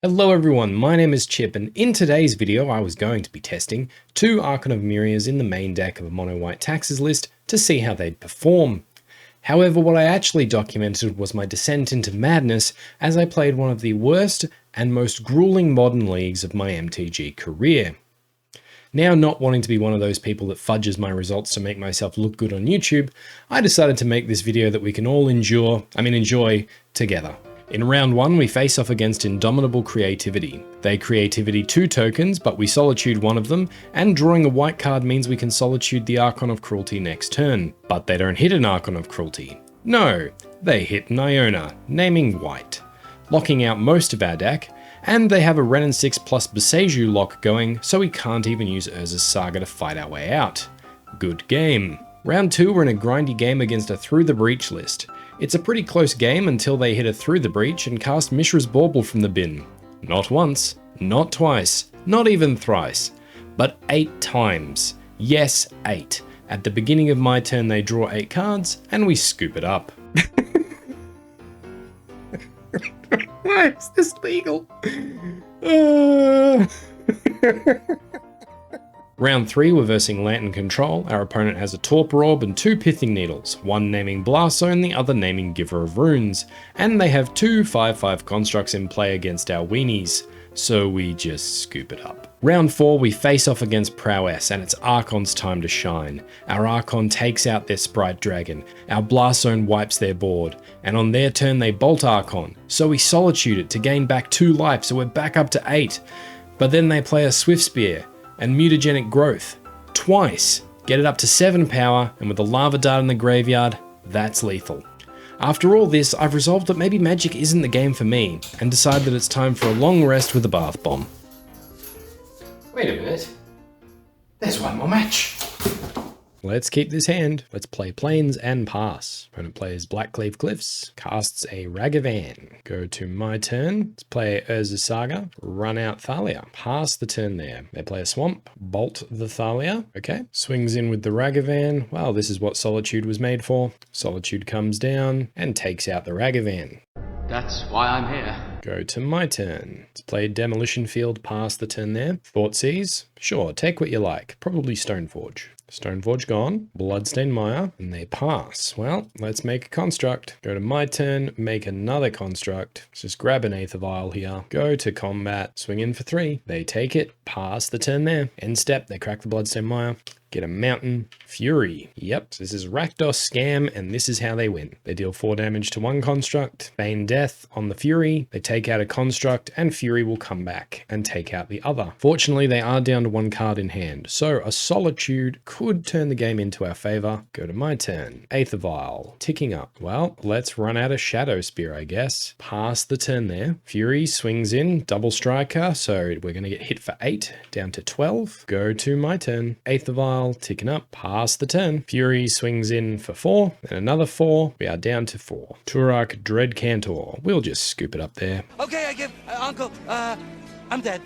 Hello everyone, my name is Chip, and in today's video I was going to be testing two Archon of Mirias in the main deck of a mono-white taxes list to see how they'd perform. However, what I actually documented was my descent into madness as I played one of the worst and most grueling modern leagues of my MTG career. Now, not wanting to be one of those people that fudges my results to make myself look good on YouTube, I decided to make this video that we can all enjoy together. In round 1, we face off against Indomitable Creativity. They Creativity 2 tokens, but we Solitude one of them, and drawing a white card means we can Solitude the Archon of Cruelty next turn. But they don't hit an Archon of Cruelty. No, they hit an Iona, naming white, locking out most of our deck, and they have a Ren and 6 plus Boseiju lock going, so we can't even use Urza's Saga to fight our way out. Good game. Round 2, we're in a grindy game against a Through the Breach list. It's a pretty close game until they hit a Through the Breach and cast Mishra's Bauble from the bin. Not once, not twice, not even thrice, but 8 times. Yes, 8. At the beginning of my turn they draw 8 cards, and we scoop it up. Why is this legal? Round 3, we're versing Lantern Control. Our opponent has a Torpor Orb and 2 Pithing Needles, one naming Blast Zone, the other naming Giver of Runes. And they have 2 5/5 constructs in play against our weenies, so we just scoop it up. Round 4, we face off against Prowess, and it's Archon's time to shine. Our Archon takes out their Sprite Dragon, our Blast Zone wipes their board, and on their turn they Bolt Archon, so we Solitude it to gain back 2 life, so we're back up to 8. But then they play a Swift Spear and Mutagenic Growth twice, get it up to 7 power, and with a Lava Dart in the graveyard, that's lethal. After all this, I've resolved that maybe Magic isn't the game for me, and decide that it's time for a long rest with a Bath Bomb. Wait a minute, there's one more match. Let's keep this hand. Let's play Plains and pass. Opponent plays Blackcleave Cliffs, casts a Ragavan. Go to my turn. Let's play Urza's Saga, run out Thalia. Pass the turn there. They play a Swamp, bolt the Thalia. Okay, swings in with the Ragavan. Well, this is what Solitude was made for. Solitude comes down and takes out the Ragavan. That's why I'm here. Go to my turn. Let's play Demolition Field, pass the turn there. Thoughtseize, sure, take what you like. Probably Stoneforge. Stoneforge gone, Bloodstained Mire, and they pass. Well, let's make a construct. Go to my turn, make another construct. Let's just grab an Aether Vial here. Go to combat, swing in for 3. They take it, pass the turn there. End step, they crack the Bloodstained Mire. Get a Mountain Fury. Yep, so this is Rakdos Scam, and this is how they win. They deal 4 damage to one construct, feign death on the Fury, they take out a construct, and Fury will come back and take out the other. Fortunately, they are down to 1 card in hand, so a Solitude could turn the game into our favor. Go to my turn. Aether Vial, ticking up. Well, let's run out a Shadow Spear, I guess. Pass the turn there. Fury swings in, double striker, so we're going to get hit for 8, down to 12. Go to my turn. Aether Vial, ticking up, pass the turn. Fury swings in for 4, and another 4. We are down to 4. Turak Dread Cantor. We'll just scoop it up there. Okay, I give Uncle, I'm dead.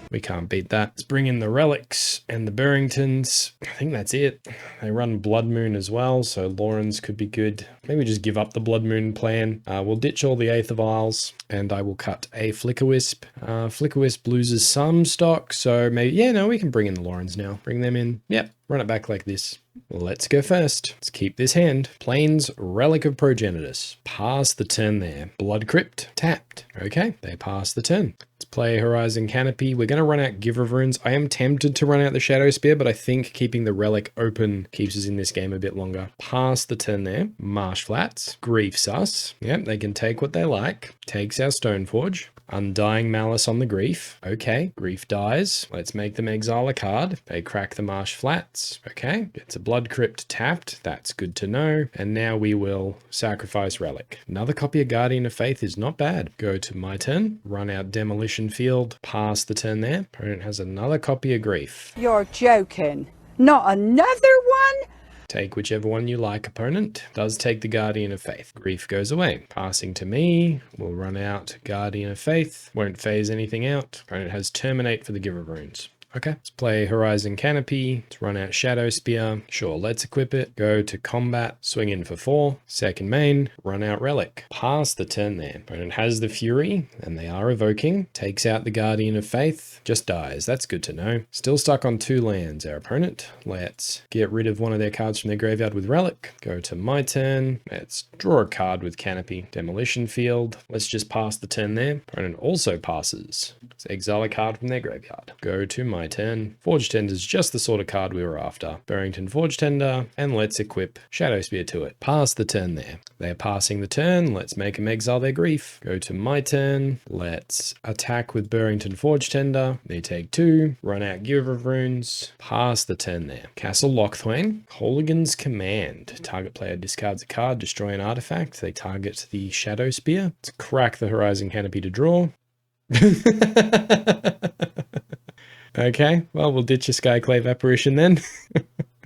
We can't beat that. Let's bring in the Relics and the Burringtons. I think that's it. They run Blood Moon as well, so Laurens could be good. Maybe just give up the Blood Moon plan. We'll ditch all the Aether Vials, and I will cut a Flickerwisp. Flickerwisp loses some stock, so maybe, yeah, no, we can bring in the Laurens now. Bring them in. Yep, run it back like this. Let's go first. Let's keep this hand. Plains Relic of Progenitus. Pass the turn there. Blood Crypt, tapped. Okay, they pass the turn. Let's play Horizon Canopy. We're going to run out Giver of Runes. I am tempted to run out the Shadow Spear, but I think keeping the Relic open keeps us in this game a bit longer. Pass the turn there. Marsh Flats. Griefs us. Yep, they can take what they like. Takes our Stoneforge. Undying Malice on the Grief. Okay, Grief dies. Let's make them exile a card. They crack the Marsh Flats. Okay, gets a Blood Crypt tapped. That's good to know. And now we will sacrifice Relic. Another copy of Guardian of Faith is not bad. Go to my turn. Run out Demolition Field. Pass the turn there. Opponent has another copy of Grief. You're joking. Not another one? Take whichever one you like, opponent. Does take the Guardian of Faith. Grief goes away. Passing to me. We'll run out Guardian of Faith. Won't phase anything out. Opponent has Terminate for the Giver of Runes. Okay, let's play Horizon Canopy. Let's run out Shadow Spear. Sure, let's equip it. Go to combat, swing in for 4. Second main, run out Relic. Pass the turn there. Opponent has the Fury, and they are evoking. Takes out the Guardian of Faith. Just dies. That's good to know. Still stuck on 2 lands, our opponent. Let's get rid of one of their cards from their graveyard with Relic. Go to my turn. Let's draw a card with Canopy. Demolition Field. Let's just pass the turn there. Opponent also passes. Let's exile a card from their graveyard. Go to my turn. Forge Tender is just the sort of card we were after. Burrington Forge Tender, and let's equip Shadow Spear to it. Pass the turn there. They're passing the turn. Let's make them exile their grief. Go to my turn. Let's attack with Burrington Forge Tender. They take 2. Run out Giver of Runes. Pass the turn there. Castle Lochthwain. Hooligan's Command. Target player discards a card, destroy an artifact. They target the Shadow Spear. Let's crack the Horizon Canopy to draw. Okay, well, we'll ditch a Skyclave Apparition then.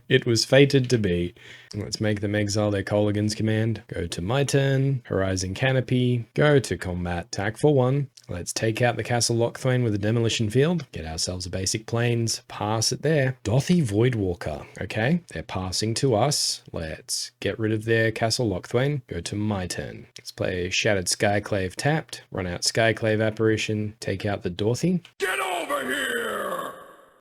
It was fated to be. Let's make them exile their Hooligan's Command. Go to my turn. Horizon Canopy. Go to combat. Attack for 1. Let's take out the Castle Lochthwain with a Demolition Field. Get ourselves a basic Plains. Pass it there. Dothy Voidwalker. Okay, they're passing to us. Let's get rid of their Castle Lochthwain. Go to my turn. Let's play Shattered Skyclave tapped. Run out Skyclave Apparition. Take out the Dorothy. Get over here!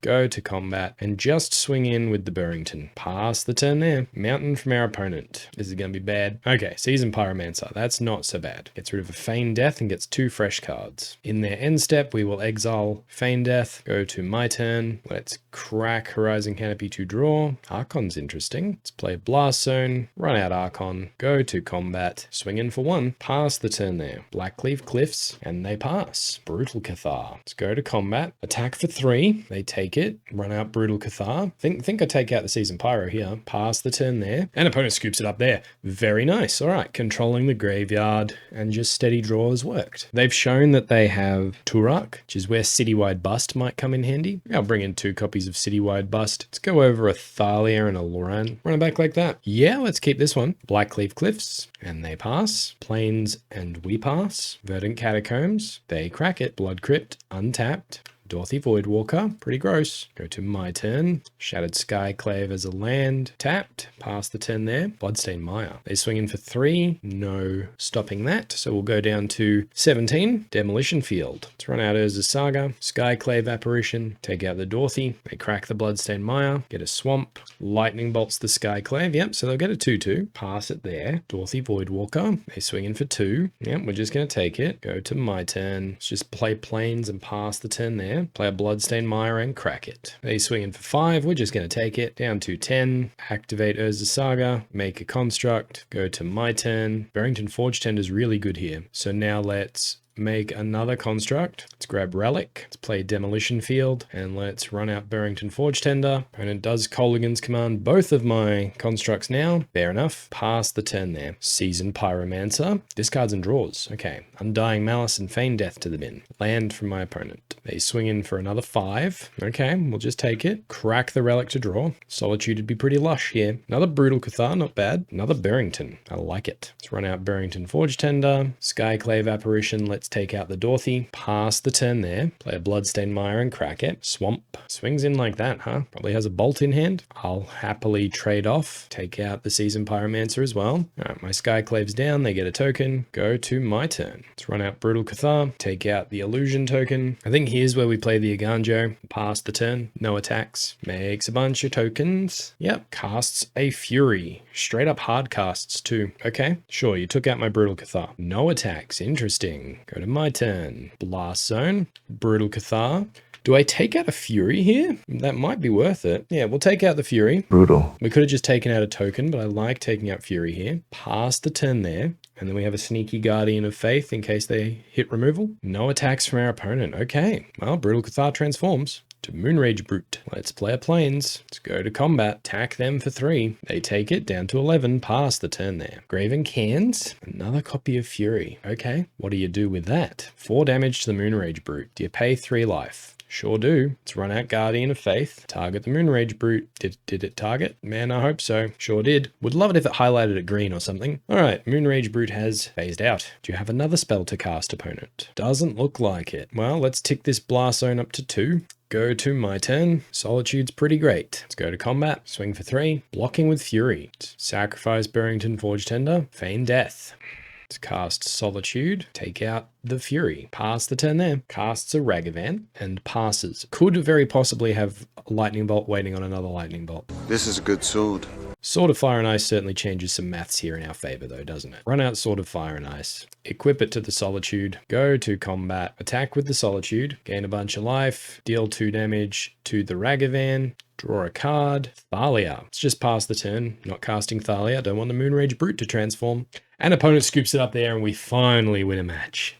Go to combat and just swing in with the Burrington. Pass the turn there. Mountain from our opponent. This is going to be bad. Okay, Seasoned Pyromancer. That's not so bad. Gets rid of a Feign Death and gets 2 fresh cards. In their end step, we will exile Feign Death. Go to my turn. Let's crack Horizon Canopy to draw. Archon's interesting. Let's play Blast Zone. Run out Archon. Go to combat. Swing in for 1. Pass the turn there. Blackleaf Cliffs. And they pass. Brutal Cathar. Let's go to combat. Attack for 3. They take it, run out Brutal Cathar. Think I take out the Seasoned Pyro here. Pass the turn there. And opponent scoops it up there. Very nice. All right, controlling the graveyard and just steady draws worked. They've shown that they have Turok, which is where Citywide Bust might come in handy. I'll bring in 2 copies of Citywide Bust. Let's go over a Thalia and a Loran. Run it back like that. Yeah, let's keep this one. Blackleaf Cliffs, and they pass. Plains, and we pass. Verdant Catacombs, they crack it. Blood Crypt, untapped. Dorothy Voidwalker, pretty gross. Go to my turn. Shattered Skyclave as a land. Tapped. Pass the turn there. Bloodstained Mire. They swing in for 3. No stopping that. So we'll go down to 17. Demolition Field. Let's run out Urza's Saga. Skyclave Apparition. Take out the Dorothy. They crack the Bloodstained Mire. Get a Swamp. Lightning Bolts the Skyclave. Yep, so they'll get a 2-2. Pass it there. Dorothy Voidwalker. They swing in for 2. Yep, we're just going to take it. Go to my turn. Let's just play Plains and pass the turn there. Play a Bloodstained Mire and crack it. They swing in for 5. We're just going to take it. Down to 10. Activate Urza's Saga. Make a construct. Go to my turn. Burrington Forge Tender is really good here. So now let's make another construct. Let's grab Relic. Let's play Demolition Field. And let's run out Burrington Forge Tender. Opponent does Hooligan's Command both of my constructs now. Fair enough. Pass the turn there. Seasoned Pyromancer. Discards and draws. Okay. Undying Malice and Feign Death to the bin. Land from my opponent. They swing in for another 5. Okay, we'll just take it. Crack the Relic to draw. Solitude would be pretty lush here. Another Brutal Cathar, not bad. Another Burrington. I like it. Let's run out Burrington Forge Tender. Skyclave Apparition. Let's take out the Dorothy. Pass the turn there. Play a Bloodstained Mire and crack it. Swamp. Swings in like that, huh? Probably has a Bolt in hand. I'll happily trade off. Take out the Seasoned Pyromancer as well. Alright, my Skyclave's down. They get a token. Go to my turn. Let's run out Brutal Cathar. Take out the Illusion token. I think here's where we play the Aganjo. Pass the turn. No attacks. Makes a bunch of tokens. Yep. Casts a Fury. Straight up hard casts too. Okay. Sure, you took out my Brutal Cathar. No attacks. Interesting. Go to my turn. Blast Zone. Brutal Cathar. Do I take out a Fury here? That might be worth it. Yeah, we'll take out the Fury. Brutal. We could have just taken out a token, but I like taking out Fury here. Pass the turn there. And then we have a sneaky Guardian of Faith in case they hit removal. No attacks from our opponent. Okay. Well, Brutal Cathar transforms to Moonrage Brute. Let's play a Plains. Let's go to combat. Attack them for 3. They take it down to 11. Pass the turn there. Graven Cairns. Another copy of Fury. Okay. What do you do with that? 4 damage to the Moonrage Brute. Do you pay 3 life? Sure do. Let's run out Guardian of Faith. Target the Moonrage Brute. Did it target? Man, I hope so. Sure did. Would love it if it highlighted it green or something. Alright, Moonrage Brute has phased out. Do you have another spell to cast, opponent? Doesn't look like it. Well, let's tick this Blast Zone up to 2. Go to my turn. Solitude's pretty great. Let's go to combat. Swing for 3. Blocking with Fury. Sacrifice Burrington Forge Tender. Feign Death. Let's cast Solitude, take out the Fury. Pass the turn there. Casts a Ragavan and passes. Could very possibly have a Lightning Bolt waiting on another Lightning Bolt. This is a good sword. Sword of Fire and Ice certainly changes some maths here in our favor though, doesn't it? Run out Sword of Fire and Ice. Equip it to the Solitude. Go to combat. Attack with the Solitude. Gain a bunch of life. Deal 2 damage to the Ragavan. Draw a card. Thalia. Let's just pass the turn. Not casting Thalia. Don't want the Moonrage Brute to transform. And opponent scoops it up there and we finally win a match.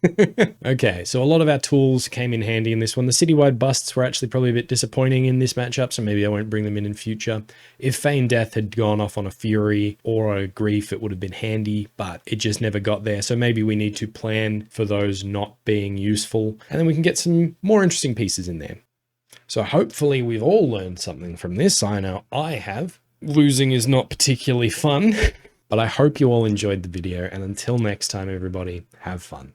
Okay, so a lot of our tools came in handy in this one. The citywide busts were actually probably a bit disappointing in this matchup, so maybe I won't bring them in future. If Feign Death had gone off on a Fury or a Grief, it would have been handy, but it just never got there. So maybe we need to plan for those not being useful, and then we can get some more interesting pieces in there. So hopefully we've all learned something from this. I know I have. Losing is not particularly fun. But I hope you all enjoyed the video, and until next time, everybody, have fun.